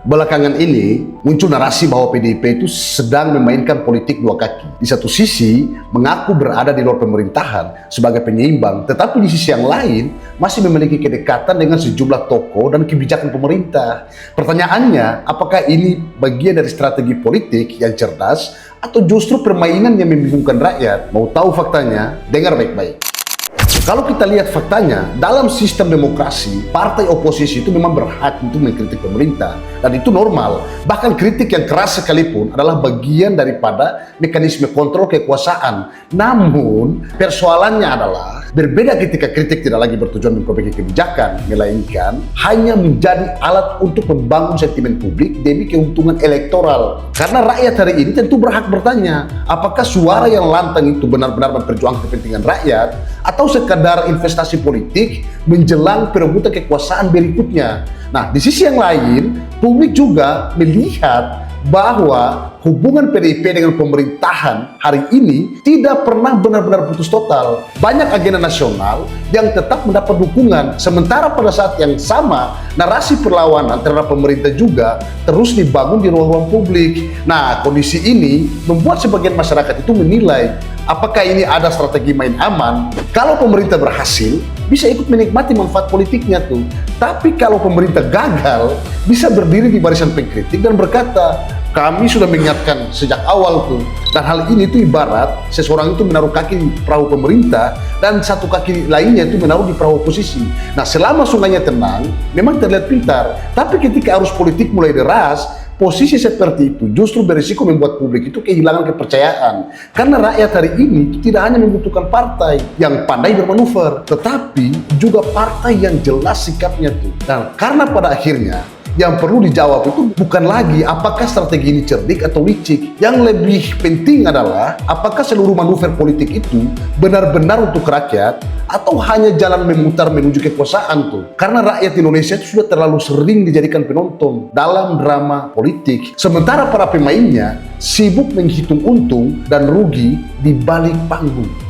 Belakangan ini muncul narasi bahwa PDIP itu sedang memainkan politik dua kaki. Di satu sisi mengaku berada di luar pemerintahan sebagai penyeimbang, tetapi di sisi yang lain masih memiliki kedekatan dengan sejumlah tokoh dan kebijakan pemerintah. Pertanyaannya, apakah ini bagian dari strategi politik yang cerdas atau justru permainan yang membingungkan rakyat? Mau tahu faktanya? Dengar baik-baik. Kalau kita lihat faktanya, dalam sistem demokrasi, partai oposisi itu memang berhak untuk mengkritik pemerintah. Dan itu normal. Bahkan kritik yang keras sekalipun adalah bagian daripada mekanisme kontrol kekuasaan. Namun, persoalannya adalah berbeda ketika kritik tidak lagi bertujuan memperbaiki kebijakan, melainkan hanya menjadi alat untuk membangun sentimen publik demi keuntungan elektoral. Karena rakyat hari ini tentu berhak bertanya, apakah suara yang lantang itu benar-benar memperjuangkan kepentingan rakyat atau sekadar investasi politik menjelang perebutan kekuasaan berikutnya. Nah, di sisi yang lain, publik juga melihat bahwa hubungan PDIP dengan pemerintahan hari ini tidak pernah benar-benar putus total. Banyak agenda nasional yang tetap mendapat dukungan, sementara pada saat yang sama narasi perlawanan terhadap pemerintah juga terus dibangun di ruang-ruang publik. Nah, kondisi ini membuat sebagian masyarakat itu menilai apakah ini ada strategi main aman. Kalau pemerintah berhasil, bisa ikut menikmati manfaat politiknya tuh. Tapi kalau pemerintah gagal, bisa berdiri di barisan pengkritik dan berkata, kami sudah mengingatkan sejak awal tuh. Dan hal ini tuh ibarat seseorang itu menaruh kaki di perahu pemerintah dan satu kaki lainnya itu menaruh di perahu oposisi. Nah, selama sungainya tenang, memang terlihat pintar. Tapi ketika arus politik mulai deras, posisi seperti itu justru berisiko membuat publik itu kehilangan kepercayaan. Karena rakyat hari ini tidak hanya membutuhkan partai yang pandai bermanuver, tetapi juga partai yang jelas sikapnya tuh. Dan karena pada akhirnya yang perlu dijawab itu bukan lagi apakah strategi ini cerdik atau licik. Yang lebih penting adalah apakah seluruh manuver politik itu benar-benar untuk rakyat atau hanya jalan memutar menuju kekuasaan tuh. Karena rakyat Indonesia itu sudah terlalu sering dijadikan penonton dalam drama politik. Sementara para pemainnya sibuk menghitung untung dan rugi di balik panggung.